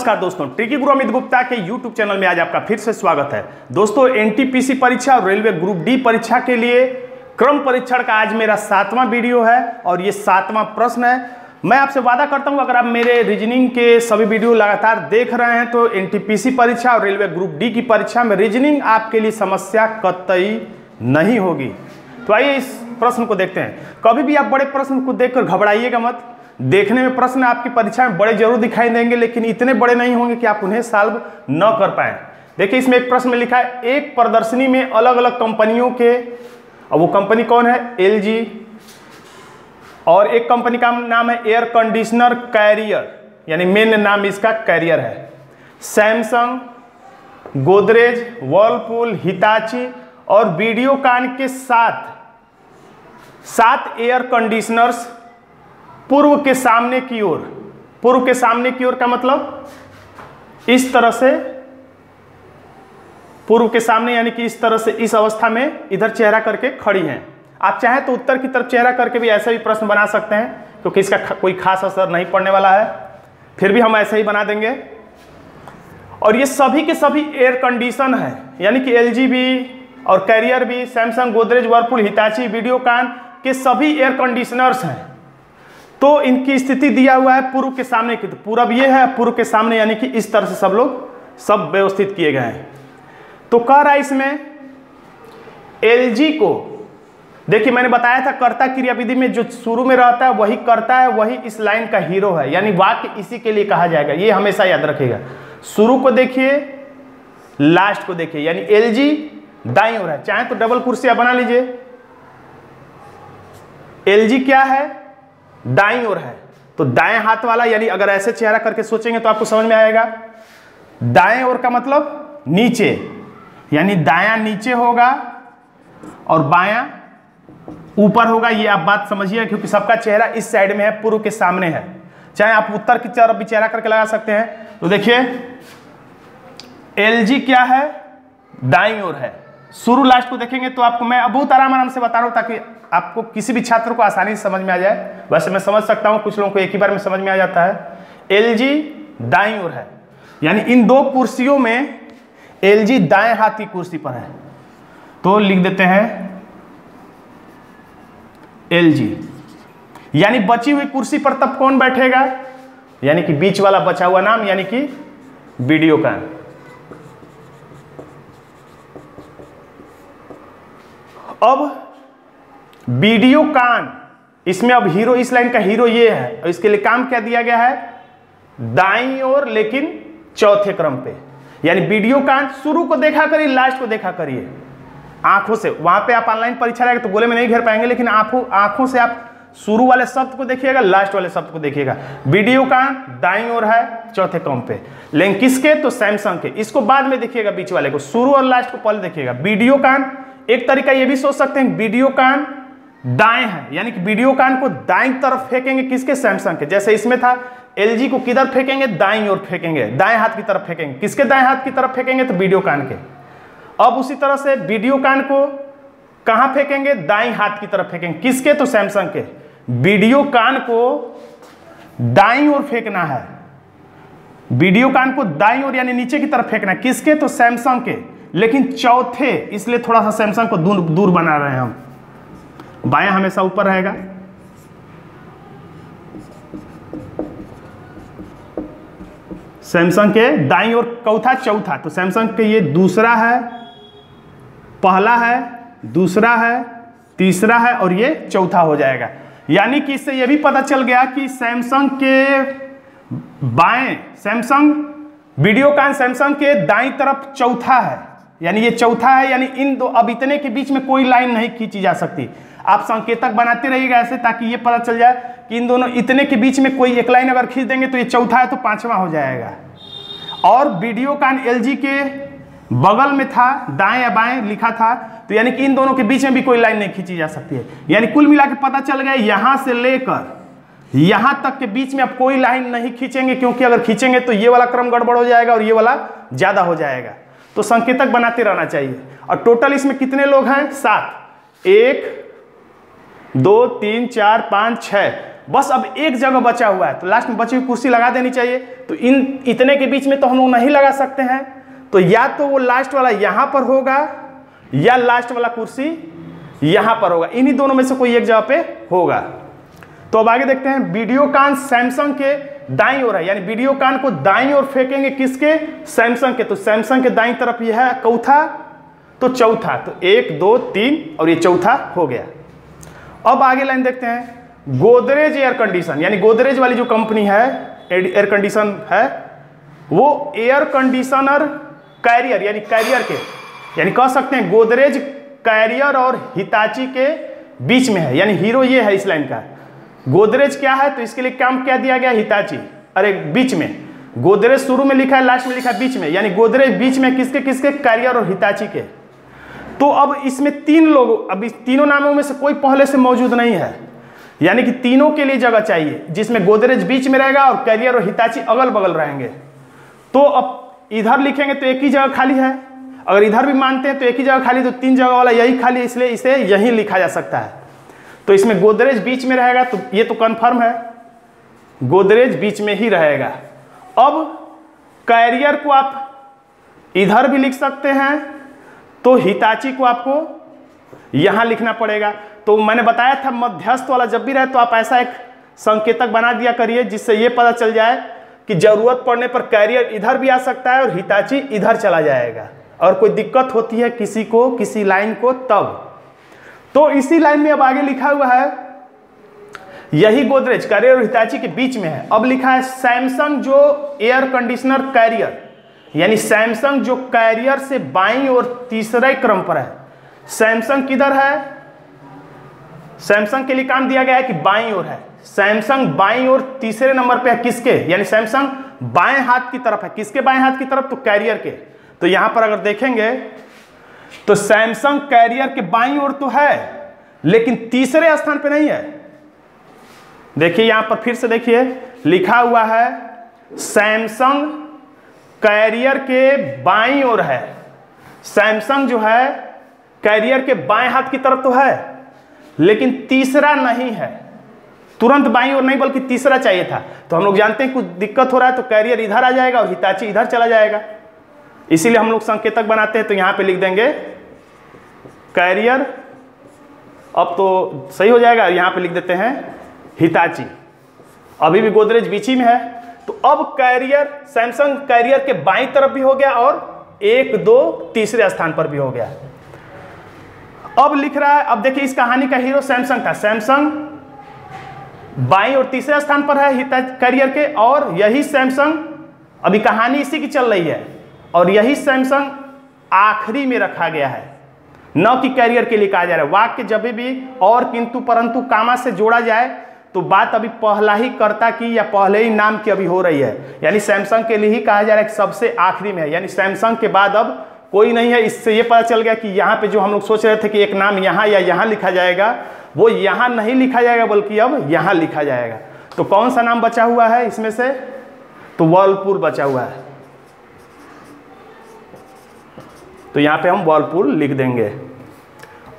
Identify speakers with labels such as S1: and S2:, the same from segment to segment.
S1: नमस्कार दोस्तों, ट्रिकी गुरु अमित गुप्ता के YouTube चैनल में आज आपका फिर से स्वागत है। दोस्तों, एनटीपीसी परीक्षा और रेलवे ग्रुप डी परीक्षा के लिए क्रम परीक्षण का आज मेरा 7वां वीडियो है और ये 7वां प्रश्न है। मैं आपसे वादा करता हूं, अगर आप मेरे रीजनिंग के सभी वीडियो लगातार देख रहे हैं तो एनटीपीसी परीक्षा और रेलवे ग्रुप डी की परीक्षा में रीजनिंग आपके लिए समस्या कतई नहीं होगी। तो आइए इस प्रश्न को देखते हैं। कभी भी आप बड़े प्रश्न को देखकर घबराइएगा मत। देखने में प्रश्न आपकी परीक्षा में बड़े जरूर दिखाई देंगे, लेकिन इतने बड़े नहीं होंगे कि आप उन्हें सॉल्व न कर पाए। देखिए, इसमें एक प्रश्न में लिखा है, एक प्रदर्शनी में अलग अलग कंपनियों के, और वो कंपनी कौन है? एलजी, और एक कंपनी का नाम है एयर कंडीशनर कैरियर, यानी मेन नाम इसका कैरियर है। सैमसंग, गोदरेज, वर्लपूल, हिताची और वीडियोकॉन के सात एयर कंडीशनर्स पूर्व के सामने की ओर। पूर्व के सामने की ओर का मतलब इस तरह से, पूर्व के सामने यानी कि इस तरह से, इस अवस्था में इधर चेहरा करके खड़ी हैं। आप चाहें तो उत्तर की तरफ चेहरा करके भी ऐसा भी प्रश्न बना सकते हैं, क्योंकि इसका कोई खास असर नहीं पड़ने वाला है। फिर भी हम ऐसे ही बना देंगे। और ये सभी के सभी एयर कंडीशन है, यानी कि एलजी भी और कैरियर भी, Samsung, Godrej, Whirlpool, Hitachi, Videocon के सभी एयर कंडीशनर्स हैं। तो इनकी स्थिति दिया हुआ है पूर्व के सामने की। तो पूरब ये है, पूर्व के सामने यानी कि इस तरह से सब व्यवस्थित किए गए हैं। तो कह रहा है इसमें एलजी को, देखिए मैंने बताया था कर्ता क्रियाविधि में जो शुरू में रहता है वही कर्ता है, वही इस लाइन का हीरो है, यानी वाक्य इसी के लिए कहा जाएगा। ये हमेशा याद रखिएगा। शुरू को देखिए, लास्ट को देखिए, यानी एलजी दाईं ओर है। चाहे तो डबल कुर्सियां बना लीजिए। एलजी क्या है? दाईं ओर है। तो दाएं हाथ वाला, यानी अगर ऐसे चेहरा करके सोचेंगे तो आपको समझ में आएगा। दाएं ओर का मतलब नीचे, यानी दायां नीचे होगा और बायां ऊपर होगा। ये आप बात समझिए, क्योंकि सबका चेहरा इस साइड में है, पूर्व के सामने है। चाहे आप उत्तर की तरफ भी चेहरा करके लगा सकते हैं। तो देखिए, एलजी क्या है? दाईं ओर है। शुरू लास्ट को देखेंगे तो आपको मैं बहुत आराम से बता रहा हूं, ताकि आपको किसी भी छात्र को आसानी से समझ में आ जाए। वैसे मैं समझ सकता हूं, कुछ लोगों को एक ही बार में समझ में आ जाता है। एलजी दाईं ओर है, यानी इन दो कुर्सियों में एलजी दाएं हाथ की कुर्सी पर है। तो लिख देते हैं एलजी, यानी बची हुई कुर्सी पर तब कौन बैठेगा? यानी कि बीच वाला बचा हुआ नाम, यानी कि वीडियोकॉन। अब वीडियोकॉन, इसमें अब हीरो, इस लाइन का हीरो ये है, और इसके लिए काम क्या दिया गया है? दाईं ओर, लेकिन चौथे क्रम पे। यानी वीडियोकॉन शुरू को देखा करिए, लास्ट को देखा करिए आंखों से। वहां पे आप ऑनलाइन परीक्षा रहेगा तो गोले में नहीं घेर पाएंगे, लेकिन आंखों से आप शुरू वाले शब्द को देखिएगा, लास्ट वाले शब्द को देखिएगा। वीडियोकॉन दाईं ओर है, चौथे क्रम पे। लेकिन किसके? तो सैमसंग के। इसको बाद में देखिएगा, बीच वाले को। शुरू और लास्ट को पहले देखिएगा। वीडियोकॉन, एक तरीका ये भी सोच सकते हैं, वीडियोकॉन दाएं है, यानी कि वीडियोकॉन को दाईं तरफ फेंकेंगे। किसके? सैमसंग के। जैसे इसमें था, एलजी को किधर फेंकेंगे? दाईं ओर फेंकेंगे, दाएं हाथ की तरफ फेंकेंगे। किसके दाएं हाथ की तरफ फेंकेंगे? तो वीडियोकॉन के। अब उसी तरह से वीडियोकॉन को कहां फेंकेंगे? दाईं हाथ की तरफ फेंकेंगे। किसके? तो सैमसंग के। वीडियोकॉन को दाईं ओर फेंकना है, वीडियोकॉन को दाईं ओर यानी नीचे की तरफ फेंकना है। किसके? तो सैमसंग के। लेकिन चौथे, इसलिए थोड़ा सा सैमसंग को दूर बना रहे हैं हम। बायां हमेशा ऊपर रहेगा। सैमसंग के दाईं ओर चौथा। तो सैमसंग के ये दूसरा है, पहला है, दूसरा है, तीसरा है और ये चौथा हो जाएगा। यानी कि इससे यह भी पता चल गया कि सैमसंग के बाएं, वीडियोकॉन सैमसंग के दाईं तरफ चौथा है, यानी ये चौथा है। यानी इन दो, अब इतने के बीच में कोई लाइन नहीं खींची जा सकती। आप संकेतक बनाते रहिएगा ऐसे, ताकि ये पता चल जाए कि इन दोनों, इतने के बीच में कोई एक लाइन अगर खींच देंगे तो ये चौथा है, तो पांचवा हो जाएगा। और वीडियोकॉन एलजी के बगल में था, दाएं या बाएं लिखा था, तो यानी कि इन दोनों के बीच में भी कोई लाइन नहीं खींची जा सकती है। यानी कुल मिला के पता चल गया, यहां से लेकर यहां तक के बीच में आप कोई लाइन नहीं खींचेंगे, क्योंकि अगर खींचेंगे तो ये वाला क्रम गड़बड़ हो जाएगा और ये वाला ज्यादा हो जाएगा। तो संकेतक बनाते रहना चाहिए। और टोटल इसमें कितने लोग हैं? 7। 1 2 3 4 5 6, बस अब एक जगह बचा हुआ है, तो लास्ट में बची हुई कुर्सी लगा देनी चाहिए। तो इतने के बीच में तो हम लोग नहीं लगा सकते हैं, तो या तो वो लास्ट वाला यहां पर होगा या लास्ट वाला कुर्सी यहां पर होगा, इन्हीं दोनों में से कोई एक जगह पे होगा। तो अब आगे देखते हैं, वीडियोकॉन सैमसंग के दाईं ओर है, यानी वीडियोकॉन को दाईं ओर फेंकेंगे किसके? सैमसंग के। तो सैमसंग के दाईं तरफ यह है चौथा, तो चौथा, तो 1 2 3 और ये चौथा हो गया। अब आगे लाइन देखते हैं, गोदरेज एयर कंडीशन, यानी गोदरेज वाली जो कंपनी है एयर कंडीशन है, वो एयर कंडीशनर कैरियर यानी कैरियर के, यानी कह सकते हैं गोदरेज कैरियर और हिताची के बीच में है, यानी हीरो ये है इस लाइन का। गोदरेज क्या है, तो इसके लिए काम क्या दिया गया? हिताची। अरे बीच में, गोदरेज शुरू में लिखा है, लास्ट में लिखा है बीच में, यानी गोदरेज बीच में किसके किसके? कैरियर और हिताची के। तो अब इसमें 3 लोग, अब इस तीनों नामों में से कोई पहले से मौजूद नहीं है, यानी कि तीनों के लिए जगह चाहिए, जिसमें गोदरेज बीच में रहेगा और कैरियर और हिताची अगल बगल रहेंगे। तो अब इधर लिखेंगे तो एक ही जगह खाली है, अगर इधर भी मानते हैं तो एक ही जगह खाली, तो 3 जगह वाला यही खाली, इसलिए इसे यहीं लिखा जा सकता है। तो इसमें गोदरेज बीच में रहेगा, तो ये तो कंफर्म है, गोदरेज बीच में ही रहेगा। अब कैरियर को आप इधर भी लिख सकते हैं, तो हिताची को आपको यहां लिखना पड़ेगा। तो मैंने बताया था मध्यस्थ वाला जब भी रहे तो आप ऐसा एक संकेतक बना दिया करिए, जिससे ये पता चल जाए कि जरूरत पड़ने पर कैरियर इधर भी आ सकता है और हिताची इधर चला जाएगा, और कोई दिक्कत होती है किसी को, किसी लाइन को, तब। तो इसी लाइन में अब आगे लिखा हुआ है, यही गोदरेज कैरियर और हिताची के बीच में है। अब लिखा है सैमसंग जो एयर कंडीशनर कैरियर, यानी सैमसंग जो कैरियर से बाईं और तीसरे क्रम पर है। सैमसंग किधर है? सैमसंग के लिए काम दिया गया है कि बाईं ओर है, सैमसंग बाईं ओर तीसरे नंबर पे है किसके? यानी सैमसंग बाएं हाथ की तरफ है, किसके बाएं हाथ की तरफ? तो कैरियर के। तो यहां पर अगर देखेंगे तो सैमसंग कैरियर के बाईं ओर तो है, लेकिन तीसरे स्थान पे नहीं है। देखिए यहां पर फिर से देखिए, लिखा हुआ है सैमसंग कैरियर के बाईं ओर है। सैमसंग जो है कैरियर के बाएं हाथ की तरफ तो है, लेकिन तीसरा नहीं है, तुरंत बाईं ओर नहीं बल्कि तीसरा चाहिए था। तो हम लोग जानते हैं कुछ दिक्कत हो रहा है, तो कैरियर इधर आ जाएगा और हिताची इधर चला जाएगा, इसीलिए हम लोग संकेतक बनाते हैं। तो यहां पे लिख देंगे कैरियर, अब तो सही हो जाएगा, यहां पे लिख देते हैं हिताची। अभी भी गोदरेज बीच ही में है, तो अब कैरियर, सैमसंग कैरियर के बाईं तरफ भी हो गया और 1 2 तीसरे स्थान पर भी हो गया। अब लिख रहा है, अब देखिए इस कहानी का हीरो सैमसंग था, सैमसंग बाईं और तीसरे स्थान पर है कैरियर के, और यही सैमसंग, अभी कहानी इसी की चल रही है, और यही सैमसंग आखिरी में रखा गया है, न कि कैरियर के लिए कहा जा रहा है। वाक्य जब भी और किंतु परंतु कामा से जोड़ा जाए तो बात अभी पहला ही कर्ता की या पहले ही नाम की अभी हो रही है, यानी सैमसंग के लिए ही कहा जा रहा है कि सबसे आखिरी में है, यानी सैमसंग के बाद अब कोई नहीं है। इससे ये पता चल गया कि यहाँ पे जो हम लोग सोच रहे थे कि एक नाम यहाँ या यहाँ लिखा जाएगा, वो यहाँ नहीं लिखा जाएगा बल्कि अब यहाँ लिखा जाएगा। तो कौन सा नाम बचा हुआ है इसमें से? तो वर्लपूल बचा हुआ है, तो यहाँ पे हम वर्लपूल लिख देंगे।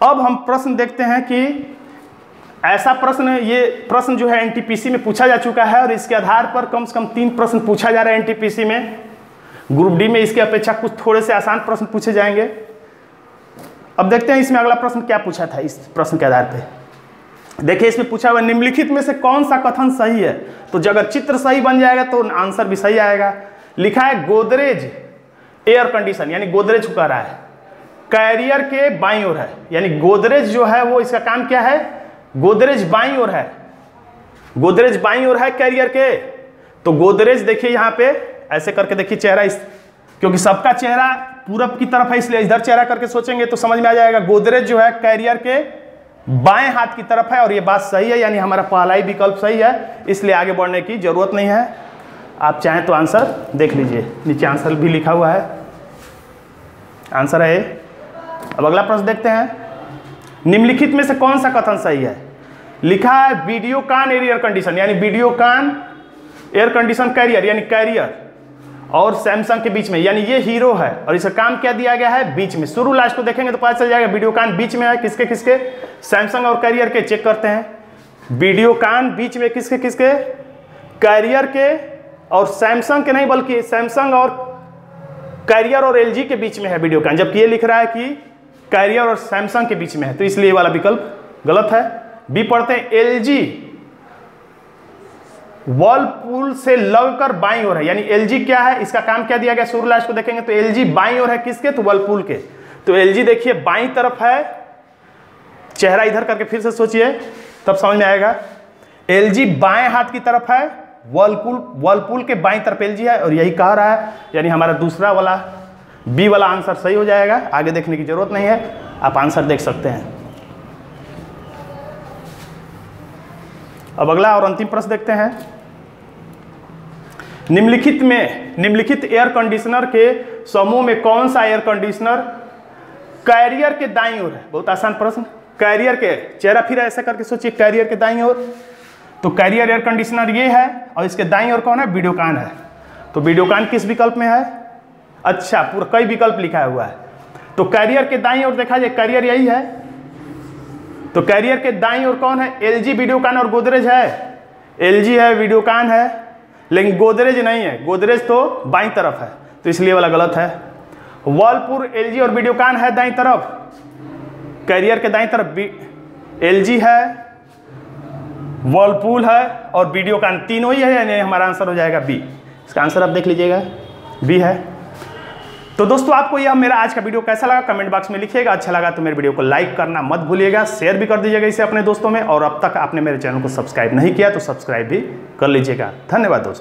S1: अब हम प्रश्न देखते हैं कि ऐसा प्रश्न, ये प्रश्न जो है एनटीपीसी में पूछा जा चुका है, और इसके आधार पर कम से कम 3 प्रश्न पूछा जा रहा है एनटीपीसी में। ग्रुप डी में इसके अपेक्षा कुछ थोड़े से आसान प्रश्न पूछे जाएंगे। अब देखते हैं इसमें अगला प्रश्न क्या पूछा था। इस प्रश्न के आधार पे देखिए, इसमें पूछा हुआ निम्नलिखित में से कौन सा कथन सही है। तो अगर चित्र सही बन जाएगा तो आंसर भी सही आएगा। लिखा है गोदरेज एयर कंडीशन, यानी गोदरेज को कह रहा है, कैरियर के बाईं ओर है, यानी गोदरेज जो है वो इसका काम क्या है? गोदरेज बाईं ओर है, गोदरेज बाईं ओर है कैरियर के। तो गोदरेज देखिए यहाँ पे ऐसे करके देखिए चेहरा, इस क्योंकि सबका चेहरा पूरब की तरफ है इसलिए इधर चेहरा करके सोचेंगे तो समझ में आ जाएगा। गोदरेज जो है कैरियर के बाएं हाथ की तरफ है, और ये बात सही है, यानी हमारा पहला ही विकल्प सही है, इसलिए आगे बढ़ने की जरूरत नहीं है। आप चाहें तो आंसर देख लीजिए, नीचे आंसर भी लिखा हुआ है, आंसर है। अब अगला प्रश्न देखते हैं, निम्नलिखित में से कौन सा कथन सही है। लिखा है वीडियोकॉन एयर कंडीशन, यानी वीडियोकॉन एयर कंडीशन कैरियर, यानी कैरियर और सैमसंग के बीच में, यानी ये हीरो है और इसका काम क्या दिया गया है? बीच में। शुरू लास्ट को देखेंगे तो पता चल जाएगा वीडियोकॉन बीच में है, किसके किसके? सैमसंग और कैरियर के। चेक करते हैं, वीडियोकॉन बीच में किसके किसके, कैरियर के और सैमसंग के नहीं, बल्कि सैमसंग और कैरियर और एलजी के बीच में है वीडियोकॉन, जबकि ये लिख रहा है कि कैरियर और सैमसंग के बीच में है, तो इसलिए ये वाला विकल्प गलत है। बी पढ़ते हैं, एलजी वर्लपूल से लगकर बाईं ओर है, यानी एलजी क्या है, इसका काम क्या दिया गया, सूर्यलाश को देखेंगे तो एलजी बाईं ओर है किसके, तो वर्लपूल के। तो एलजी देखिए बाईं तरफ है, चेहरा इधर करके फिर से सोचिए तब समझ में आएगा। एलजी बाएं हाथ की तरफ है, वर्लपूल के बाईं तरफ एलजी है, और यही कह रहा है, यानी हमारा दूसरा वाला बी वाला आंसर सही हो जाएगा। आगे देखने की जरूरत नहीं है, आप आंसर देख सकते हैं। अब अगला और अंतिम प्रश्न देखते हैं। निम्नलिखित एयर कंडीशनर के समूह में कौन सा एयर कंडीशनर कैरियर के दाईं ओर है? बहुत आसान प्रश्न। कैरियर के, चेहरा फिर ऐसा करके सोचिए, कैरियर के दाईं ओर, तो कैरियर एयर कंडीशनर ये है, और इसके दाईं ओर कौन है, वीडियोकॉन है। तो वीडियोकॉन किस विकल्प में है? अच्छा, पूरा कई विकल्प लिखा हुआ है। तो कैरियर के दाईं ओर देखा जाए, कैरियर यही है, तो कैरियर के दाईं ओर कौन है, एलजी, वीडियोकॉन और गोदरेज है। एलजी है, वीडियोकॉन है, लेकिन गोदरेज नहीं है, गोदरेज तो बाईं तरफ है, तो इसलिए वाला गलत है। वर्लपूल, एलजी और वीडियोकॉन है दाईं तरफ, कैरियर के दाईं तरफ एलजी है, वर्लपूल है और वीडियोकॉन, तीनों ही है, यानी हमारा आंसर हो जाएगा बी। इसका आंसर आप देख लीजिएगा, बी है। तो दोस्तों, आपको यह मेरा आज का वीडियो कैसा लगा कमेंट बॉक्स में लिखिएगा। अच्छा लगा तो मेरे वीडियो को लाइक करना मत भूलिएगा, शेयर भी कर दीजिएगा इसे अपने दोस्तों में, और अब तक आपने मेरे चैनल को सब्सक्राइब नहीं किया तो सब्सक्राइब भी कर लीजिएगा। धन्यवाद दोस्तों।